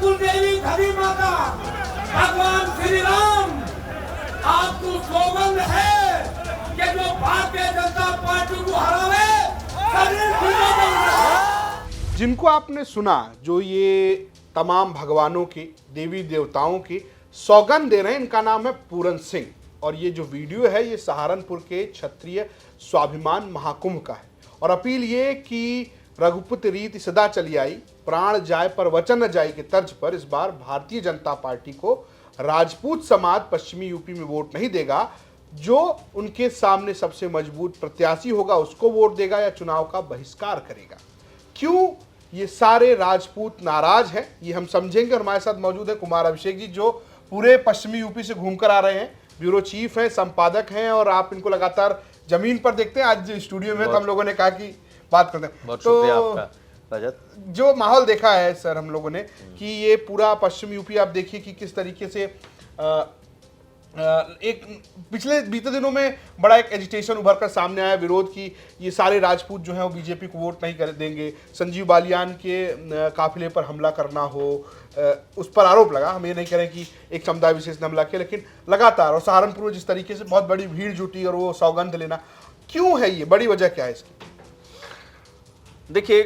कुलदेवी धरी माता भगवान श्री राम आपको सौगंध है कि जो भारतीय जनता पार्टी को हरावे जिनको आपने सुना, जो ये तमाम भगवानों की, देवी देवताओं की सौगंध दे रहे हैं, इनका नाम है पूरन सिंह। और ये जो वीडियो है ये सहारनपुर के क्षत्रिय स्वाभिमान महाकुंभ का है। और अपील ये कि रघुपति रीति सदा चली आई, प्राण जाए पर वचन न जाए के तर्ज पर इस बार भारतीय जनता पार्टी को राजपूत समाज पश्चिमी यूपी में वोट नहीं देगा। जो उनके सामने सबसे मजबूत प्रत्याशी होगा उसको वोट देगा या चुनाव का बहिष्कार करेगा। क्यों ये सारे राजपूत नाराज हैं ये हम समझेंगे। और हमारे साथ मौजूद है कुमार अभिषेक जी, जो पूरे पश्चिमी यूपी से घूमकर आ रहे हैं, ब्यूरो चीफ हैं, संपादक हैं और आप इनको लगातार जमीन पर देखते हैं। आज स्टूडियो में तो हम लोगों ने कहा कि बात करते हैं। बहुत शुक्रिया आपका रजत। जो माहौल देखा है सर हम लोगों ने कि ये पूरा पश्चिम यूपी आप देखिए कि किस तरीके से एक पिछले बीते दिनों में बड़ा एक एजिटेशन उभर कर सामने आया विरोध की ये सारे राजपूत जो हैं वो बीजेपी को वोट नहीं कर देंगे। संजीव बालियान के काफिले पर हमला करना हो, उस पर आरोप लगा। हम ये नहीं कह रहे कि एक समुदाय विशेष ने हमला किया, लेकिन लगातार और सहारनपुर में जिस तरीके से बहुत बड़ी भीड़ जुटी और वो सौगंध लेना, क्यों है ये, बड़ी वजह क्या है इसकी? देखिए,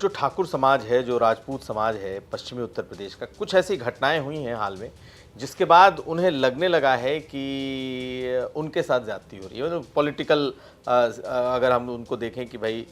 जो ठाकुर समाज है, जो राजपूत समाज है पश्चिमी उत्तर प्रदेश का, कुछ ऐसी घटनाएं हुई हैं हाल में जिसके बाद उन्हें लगने लगा है कि उनके साथ ज्यादती हो रही है। मतलब पॉलिटिकल अगर हम उनको देखें कि भाई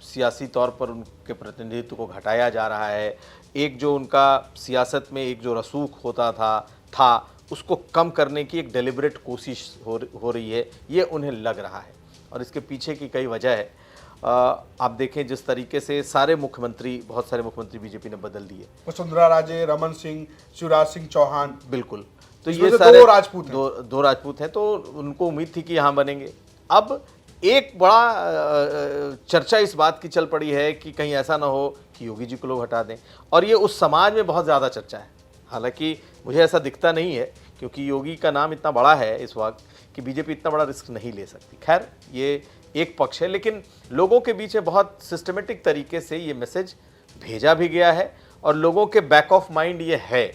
सियासी तौर पर उनके प्रतिनिधित्व को घटाया जा रहा है, एक जो उनका सियासत में एक जो रसूख होता था उसको कम करने की एक डेलिब्रेट कोशिश हो रही है, ये उन्हें लग रहा है। और इसके पीछे की कई वजह है। आप देखें जिस तरीके से बहुत सारे मुख्यमंत्री बीजेपी ने बदल दिए, वसुंधरा राजे, रमन सिंह, शिवराज सिंह चौहान, बिल्कुल। तो ये सारे दो राजपूत हैं, तो उनको उम्मीद थी कि यहाँ बनेंगे। अब एक बड़ा चर्चा इस बात की चल पड़ी है कि कहीं ऐसा ना हो कि योगी जी को लोग हटा दें, और ये उस समाज में बहुत ज़्यादा चर्चा है। हालांकि मुझे ऐसा दिखता नहीं है, क्योंकि योगी का नाम इतना बड़ा है इस वक्त कि बीजेपी इतना बड़ा रिस्क नहीं ले सकती। खैर, ये एक पक्ष है, लेकिन लोगों के बीच में बहुत सिस्टमेटिक तरीके से ये मैसेज भेजा भी गया है और लोगों के बैक ऑफ माइंड ये है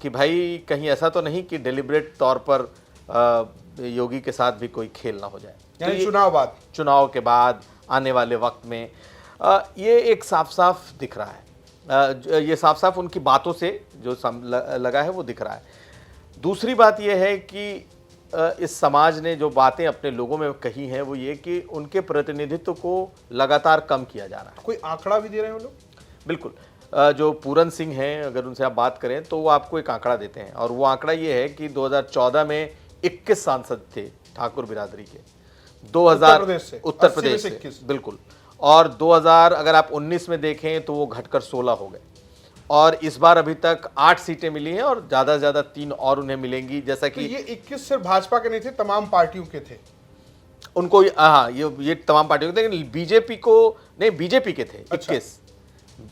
कि भाई कहीं ऐसा तो नहीं कि डेलिब्रेट तौर पर योगी के साथ भी कोई खेल ना हो जाए। यानी चुनाव के बाद आने वाले वक्त में ये एक साफ साफ दिख रहा है। ये साफ साफ उनकी बातों से जो लगा है वो दिख रहा है। दूसरी बात यह है कि इस समाज ने जो बातें अपने लोगों में कही हैं वो ये कि उनके प्रतिनिधित्व को लगातार कम किया जा रहा है। कोई आंकड़ा भी दे रहे हैं वो लोग? बिल्कुल। जो पूरन सिंह हैं, अगर उनसे आप बात करें तो वो आपको एक आंकड़ा देते हैं, और वो आंकड़ा ये है कि 2014 में 21 सांसद थे ठाकुर बिरादरी के, 2000 उत्तर प्रदेश से, बिल्कुल। और 2000 अगर आप 19 में देखें तो वो घटकर 16 हो गए, और इस बार अभी तक 8 सीटें मिली हैं और ज़्यादा से ज़्यादा 3 और उन्हें मिलेंगी। जैसा कि तो ये 21 सिर्फ भाजपा के नहीं थे, तमाम पार्टियों के थे उनको। हाँ, ये तमाम पार्टियों के थे, लेकिन बीजेपी को नहीं, बीजेपी के थे 21।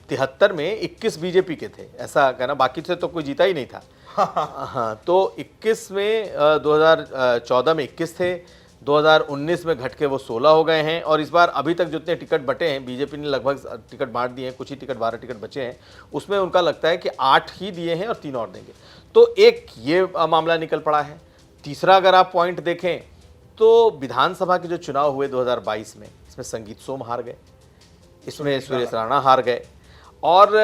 73 में 21 बीजेपी के थे, ऐसा कहना, बाकी से तो कोई जीता ही नहीं था। हाँ, तो 21 में 2014 में 21 थे, 2019 में घट के वो 16 हो गए हैं, और इस बार अभी तक जितने टिकट बटे हैं, बीजेपी ने लगभग टिकट बांट दिए हैं, कुछ ही टिकट 12 टिकट बचे हैं, उसमें उनका लगता है कि 8 ही दिए हैं और 3 और देंगे। तो एक ये मामला निकल पड़ा है। तीसरा अगर आप पॉइंट देखें तो विधानसभा के जो चुनाव हुए 2022 में, इसमें संगीत सोम हार गए, इसमें सुरेश राणा हार गए, और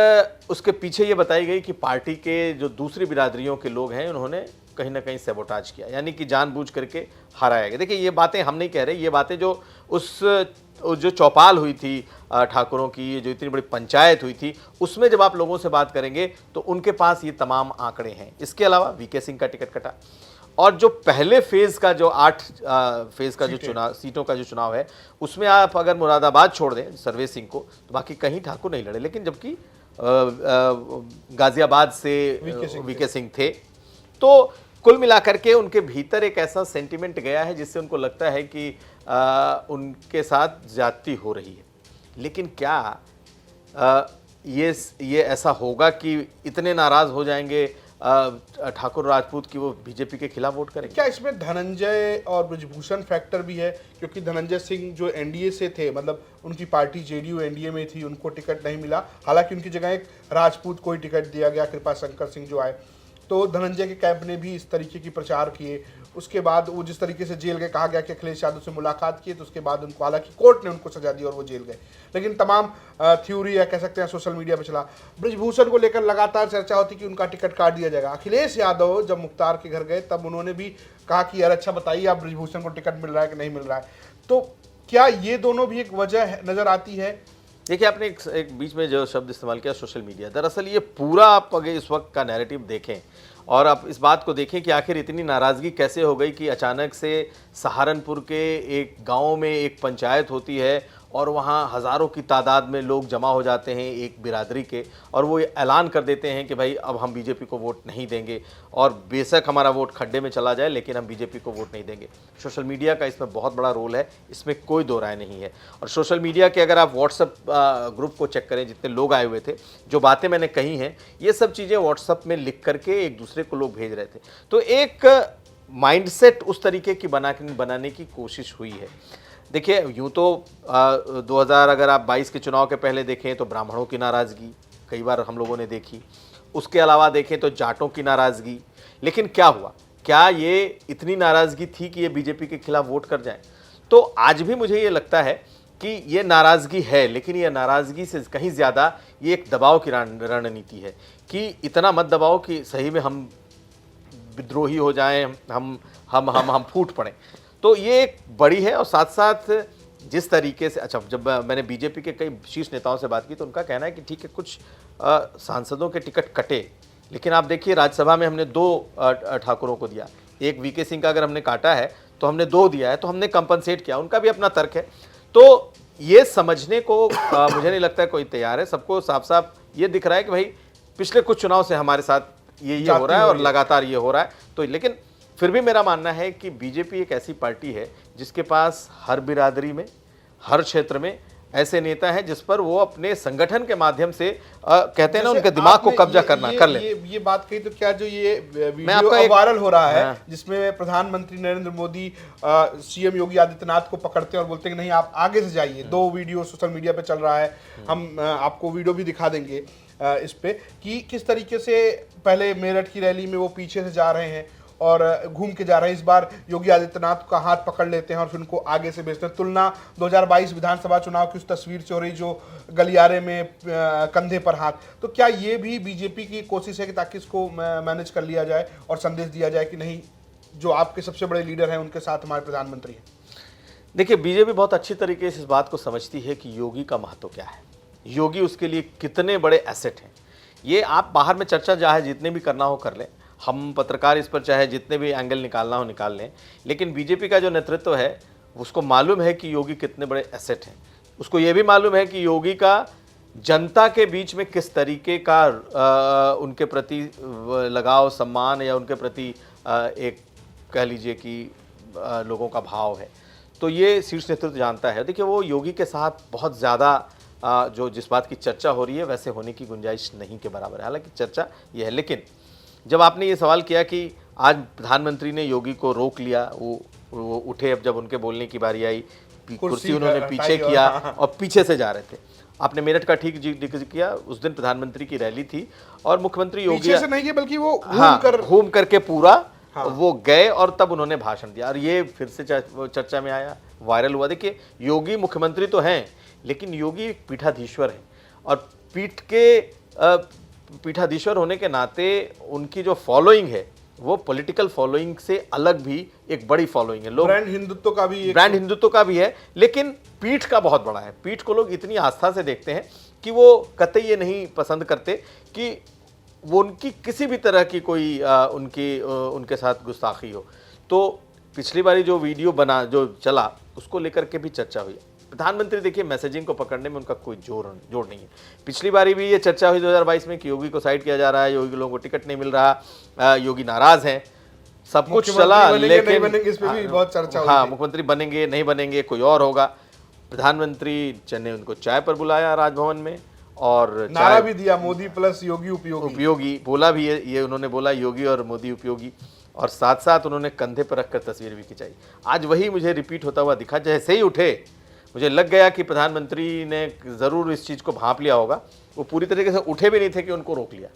उसके पीछे ये बताई गई कि पार्टी के जो दूसरी बिरादरियों के लोग हैं उन्होंने कहीं ना कहीं सैबोटाज किया, यानी कि जानबूझ करके हराया गया। देखिए, ये बातें हम नहीं कह रहे, ये बातें जो चौपाल हुई थी ठाकुरों की, जो इतनी बड़ी पंचायत हुई थी, उसमें जब आप लोगों से बात करेंगे तो उनके पास ये तमाम आंकड़े हैं। इसके अलावा वीके सिंह का टिकट कटा, और जो पहले फेज़ का जो 8 फेज़ का जो चुनाव, सीटों का जो चुनाव है, उसमें आप अगर मुरादाबाद छोड़ दें सर्वे सिंह को, तो बाकी कहीं ठाकुर नहीं लड़े। लेकिन जबकि गाजियाबाद से वीके सिंह थे, तो कुल मिलाकर के उनके भीतर एक ऐसा सेंटिमेंट गया है जिससे उनको लगता है कि उनके साथ ज्यादती हो रही है। लेकिन क्या ये ऐसा होगा कि इतने नाराज़ हो जाएंगे ठाकुर राजपूत की वो बीजेपी के खिलाफ वोट करेंगे। क्या इसमें धनंजय और ब्रजभूषण फैक्टर भी है? क्योंकि धनंजय सिंह जो एनडीए से थे, मतलब उनकी पार्टी जेडीयू एनडीए में थी, उनको टिकट नहीं मिला, हालांकि उनकी जगह एक राजपूत को ही टिकट दिया गया, कृपा शंकर सिंह जो आए। तो धनंजय के कैंप ने भी इस तरीके की प्रचार किए। उसके बाद वो जिस तरीके से जेल गए, कहा गया कि अखिलेश यादव से मुलाकात की, तो उसके बाद उनको, हालांकि कोर्ट ने उनको सजा दी और वो जेल गए, लेकिन तमाम थ्योरी या कह सकते हैं सोशल मीडिया पे चला। ब्रजभूषण को लेकर लगातार चर्चा होती कि उनका टिकट काट दिया जाएगा। अखिलेश यादव जब मुख्तार के घर गए तब उन्होंने भी कहा कि यार अच्छा बताइए आप, ब्रजभूषण को टिकट मिल रहा है कि नहीं मिल रहा है। तो क्या ये दोनों भी एक वजह नजर आती है? देखिए, आपने एक बीच में जो शब्द इस्तेमाल किया सोशल मीडिया, दरअसल ये पूरा आप अगर इस वक्त का नैरेटिव देखें और आप इस बात को देखें कि आखिर इतनी नाराज़गी कैसे हो गई कि अचानक से सहारनपुर के एक गांव में एक पंचायत होती है और वहाँ हज़ारों की तादाद में लोग जमा हो जाते हैं एक बिरादरी के, और वो ऐलान कर देते हैं कि भाई अब हम बीजेपी को वोट नहीं देंगे, और बेशक हमारा वोट खड्डे में चला जाए लेकिन हम बीजेपी को वोट नहीं देंगे। सोशल मीडिया का इसमें बहुत बड़ा रोल है, इसमें कोई दो राय नहीं है। और सोशल मीडिया के अगर आप व्हाट्सएप ग्रुप को चेक करें, जितने लोग आए हुए थे, जो बातें मैंने कही हैं, ये सब चीज़ें व्हाट्सएप में लिख करके एक दूसरे को लोग भेज रहे थे। तो एक माइंडसेट उस तरीके की बनाने की कोशिश हुई है। देखिए, यूँ तो 2000 अगर आप 22 के चुनाव के पहले देखें तो ब्राह्मणों की नाराज़गी कई बार हम लोगों ने देखी, उसके अलावा देखें तो जाटों की नाराज़गी। लेकिन क्या हुआ, क्या ये इतनी नाराज़गी थी कि ये बीजेपी के खिलाफ वोट कर जाए? तो आज भी मुझे ये लगता है कि ये नाराज़गी है, लेकिन ये नाराज़गी से कहीं ज़्यादा ये एक दबाव की रणनीति है कि इतना मत दबाओ कि सही में हम विद्रोही हो जाएं, हम फूट पड़ें। तो ये एक बड़ी है। और साथ साथ जिस तरीके से, अच्छा, जब मैंने बीजेपी के कई शीर्ष नेताओं से बात की तो उनका कहना है कि ठीक है कुछ सांसदों के टिकट कटे, लेकिन आप देखिए राज्यसभा में हमने 2 ठाकुरों को दिया, एक वीके सिंह का अगर हमने काटा है तो हमने 2 दिया है, तो हमने कंपनसेट किया, उनका भी अपना तर्क है। तो ये समझने को मुझे नहीं लगता है कोई तैयार है। सबको साफ साफ ये दिख रहा है कि भाई पिछले कुछ चुनाव से हमारे साथ ये हो रहा है और लगातार ये हो रहा है। तो लेकिन फिर भी मेरा मानना है कि बीजेपी एक ऐसी पार्टी है जिसके पास हर बिरादरी में, हर क्षेत्र में ऐसे नेता हैं जिस पर वो अपने संगठन के माध्यम से कहते हैं ना, उनके दिमाग को कब्जा कर ले। ये बात कही, तो क्या जो ये वीडियो वायरल हो रहा है जिसमें प्रधानमंत्री नरेंद्र मोदी सीएम योगी आदित्यनाथ को पकड़ते हैं और बोलते हैं कि नहीं आप आगे से जाइए, 2 वीडियो सोशल मीडिया पे चल रहा है, हम आपको वीडियो भी दिखा देंगे इस पे कि किस तरीके से पहले मेरठ की रैली में वो पीछे से जा रहे हैं और घूम के जा रहे हैं, इस बार योगी आदित्यनाथ का हाथ पकड़ लेते हैं और फिर उनको आगे से भेजते हैं। तुलना 2022 विधानसभा चुनाव की उस तस्वीर से हो रही जो गलियारे में कंधे पर हाथ। तो क्या ये भी बीजेपी की कोशिश है कि ताकि इसको मैनेज कर लिया जाए और संदेश दिया जाए कि नहीं, जो आपके सबसे बड़े लीडर हैं उनके साथ हमारे प्रधानमंत्री हैं? देखिए, बीजेपी बहुत अच्छी तरीके से इस बात को समझती है कि योगी का महत्व क्या है, योगी उसके लिए कितने बड़े एसेट हैं। ये आप बाहर में चर्चा चाहे जितने भी करना हो कर लें, हम पत्रकार इस पर चाहे जितने भी एंगल निकालना हो निकाल लें, लेकिन बीजेपी का जो नेतृत्व है उसको मालूम है कि योगी कितने बड़े एसेट हैं। उसको ये भी मालूम है कि योगी का जनता के बीच में किस तरीके का उनके प्रति लगाव, सम्मान या उनके प्रति एक कह लीजिए कि लोगों का भाव है। तो ये शीर्ष नेतृत्व जानता है। देखिए, वो योगी के साथ बहुत ज़्यादा जो जिस बात की चर्चा हो रही है वैसे होने की गुंजाइश नहीं के बराबर है। हालांकि चर्चा ये है, लेकिन जब आपने ये सवाल किया कि आज प्रधानमंत्री ने योगी को रोक लिया, वो उठे, अब जब उनके बोलने की बारी आई कुर्सी उन्होंने पीछे किया और पीछे से जा रहे थे। आपने मेरठ का ठीक जिक्र किया, उस दिन प्रधानमंत्री की रैली थी और मुख्यमंत्री योगी पीछे से नहीं किया बल्कि वो घूम करके पूरा वो गए और तब उन्होंने भाषण दिया और ये फिर से चर्चा में आया, वायरल हुआ। देखिए, योगी मुख्यमंत्री तो हैं लेकिन योगी एक पीठाधीश्वर है और पीठाधीश्वर होने के नाते उनकी जो फॉलोइंग है वो पॉलिटिकल फॉलोइंग से अलग भी एक बड़ी फॉलोइंग है। लोग ब्रांड हिंदुत्व का भी है, लेकिन पीठ का बहुत बड़ा है। पीठ को लोग इतनी आस्था से देखते हैं कि वो कतई ये नहीं पसंद करते कि वो उनकी किसी भी तरह की कोई उनके साथ गुस्ताखी हो। तो पिछली बारी जो वीडियो बना जो चला उसको लेकर के भी चर्चा हुई। प्रधानमंत्री देखिए मैसेजिंग को पकड़ने में उनका कोई जोर नहीं है। पिछली बारी भी ये चर्चा हुई 2022 में कि योगी को साइड किया जा रहा है, योगी लोगों को टिकट नहीं मिल रहा, योगी नाराज हैं, सब कुछ चला, लेकिन इस पे भी बहुत चर्चा हुई। हाँ, मुख्यमंत्री बनेंगे नहीं बनेंगे, कोई और होगा। प्रधानमंत्री ने उनको चाय पर बुलाया राजभवन में और नारा भी दिया मोदी प्लस योगी उपयोगी। उपयोगी बोला भी है, ये उन्होंने बोला योगी और मोदी उपयोगी, और साथ साथ उन्होंने कंधे पर रखकर तस्वीर भी खिंचाई। आज वही मुझे रिपीट होता हुआ दिखा। जैसे ही उठे मुझे लग गया कि प्रधानमंत्री ने ज़रूर इस चीज़ को भांप लिया होगा। वो पूरी तरीके से उठे भी नहीं थे कि उनको रोक लिया,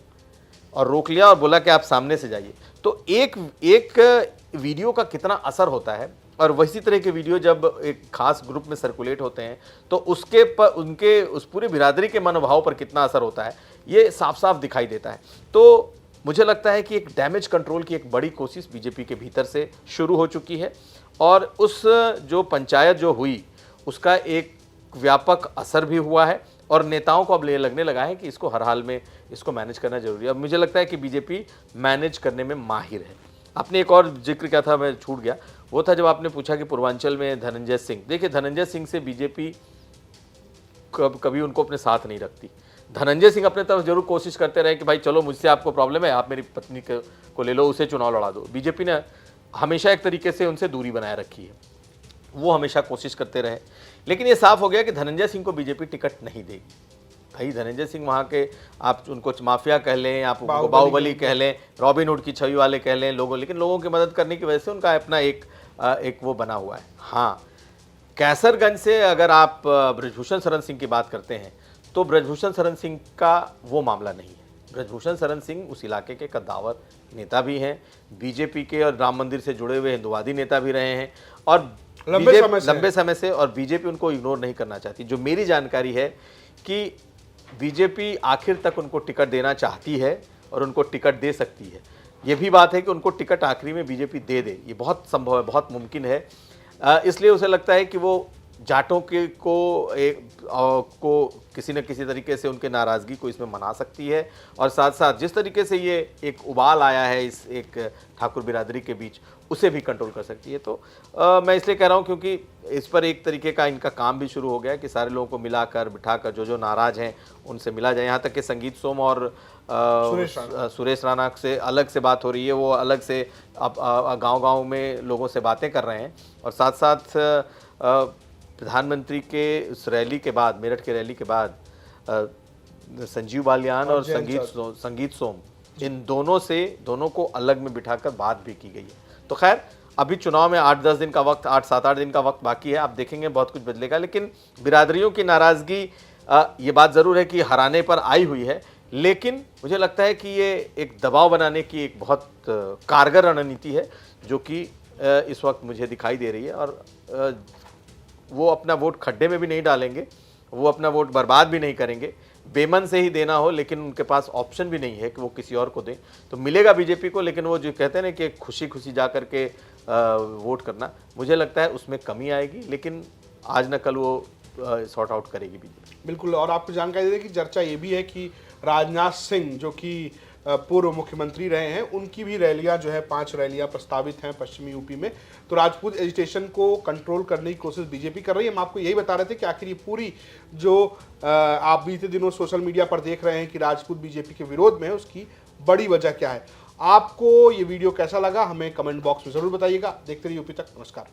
और रोक लिया और बोला कि आप सामने से जाइए। तो एक वीडियो का कितना असर होता है, और वैसी तरह के वीडियो जब एक खास ग्रुप में सर्कुलेट होते हैं तो उसके पर उनके उस पूरी बिरादरी के मनोभाव पर कितना असर होता है, ये साफ साफ दिखाई देता है। तो मुझे लगता है कि एक डैमेज कंट्रोल की एक बड़ी कोशिश बीजेपी के भीतर से शुरू हो चुकी है, और उस जो पंचायत जो हुई उसका एक व्यापक असर भी हुआ है, और नेताओं को अब लगने लगा है कि इसको हर हाल में इसको मैनेज करना जरूरी है। अब मुझे लगता है कि बीजेपी मैनेज करने में माहिर है। आपने एक और जिक्र किया था, मैं छूट गया, वो था जब आपने पूछा कि पूर्वांचल में धनंजय सिंह। देखिए, धनंजय सिंह से बीजेपी कभी उनको अपने साथ नहीं रखती। धनंजय सिंह अपने तरफ जरूर कोशिश करते रहे कि भाई चलो, मुझसे आपको प्रॉब्लम है, आप मेरी पत्नी को ले लो, उसे चुनाव लड़ा दो। बीजेपी ने हमेशा एक तरीके से उनसे दूरी बनाए रखी है, वो हमेशा कोशिश करते रहे। लेकिन ये साफ हो गया कि धनंजय सिंह को बीजेपी टिकट नहीं देगी। भाई धनंजय सिंह वहाँ के, आप उनको माफिया कह लें, आप उनको बाहुबली कह लें, रॉबिनहुड की छवि वाले कह लें लोगों, लेकिन लोगों की मदद करने की वजह से उनका अपना एक वो बना हुआ है। हाँ, कैसरगंज से अगर आप ब्रजभूषण शरण सिंह की बात करते हैं तो ब्रजभूषण शरण सिंह का वो मामला नहीं है। ब्रजभूषण शरण सिंह उस इलाके के कद्दावर नेता भी हैं, बीजेपी के और राम मंदिर से जुड़े हुए हिंदुवादी नेता भी रहे हैं, और लंबे समय से, और बीजेपी उनको इग्नोर नहीं करना चाहती। जो मेरी जानकारी है कि बीजेपी आखिर तक उनको टिकट देना चाहती है और उनको टिकट दे सकती है। ये भी बात है कि उनको टिकट आखिरी में बीजेपी दे दे, ये बहुत संभव है, बहुत मुमकिन है। इसलिए उसे लगता है कि वो जाटों के को किसी न किसी तरीके से उनके नाराज़गी को इसमें मना सकती है, और साथ साथ जिस तरीके से ये एक उबाल आया है इस एक ठाकुर बिरादरी के बीच, उसे भी कंट्रोल कर सकती है। तो मैं इसलिए कह रहा हूँ क्योंकि इस पर एक तरीके का इनका काम भी शुरू हो गया कि सारे लोगों को मिलाकर बिठाकर जो नाराज़ हैं उनसे मिला जाए। यहाँ तक कि संगीत सोम और सुरेश राणा से अलग से बात हो रही है, वो अलग से अब गांव-गांव में लोगों से बातें कर रहे हैं, और साथ साथ प्रधानमंत्री के उस रैली के बाद, मेरठ के रैली के बाद संजीव बालियान और संगीत सोम, इन दोनों को अलग में बिठाकर बात भी की गई है। तो खैर, अभी चुनाव में 8-10 दिन का वक्त, 8-7-8 दिन का वक्त बाकी है। आप देखेंगे बहुत कुछ बदलेगा, लेकिन बिरादरियों की नाराज़गी, ये बात ज़रूर है कि हराने पर आई हुई है, लेकिन मुझे लगता है कि ये एक दबाव बनाने की एक बहुत कारगर रणनीति है जो कि इस वक्त मुझे दिखाई दे रही है। और वो अपना वोट खड्डे में भी नहीं डालेंगे, वो अपना वोट बर्बाद भी नहीं करेंगे। बेमन से ही देना हो, लेकिन उनके पास ऑप्शन भी नहीं है कि वो किसी और को दें, तो मिलेगा बीजेपी को। लेकिन वो जो कहते हैं ना कि खुशी खुशी जा कर के वोट करना, मुझे लगता है उसमें कमी आएगी, लेकिन आज न कल वो सॉर्ट आउट करेगी बीजेपी। बिल्कुल। और आपको जानकारी दे कि चर्चा ये भी है कि राजनाथ सिंह जो कि पूर्व मुख्यमंत्री रहे हैं, उनकी भी रैलियां जो है 5 रैलियां प्रस्तावित हैं पश्चिमी यूपी में। तो राजपूत एजिटेशन को कंट्रोल करने की कोशिश बीजेपी कर रही है। हम आपको यही बता रहे थे कि आखिर ये पूरी जो आप बीते दिनों सोशल मीडिया पर देख रहे हैं कि राजपूत बीजेपी के विरोध में है, उसकी बड़ी वजह क्या है। आपको ये वीडियो कैसा लगा, हमें कमेंट बॉक्स में जरूर बताइएगा। देखते रहिए यूपी तक। नमस्कार।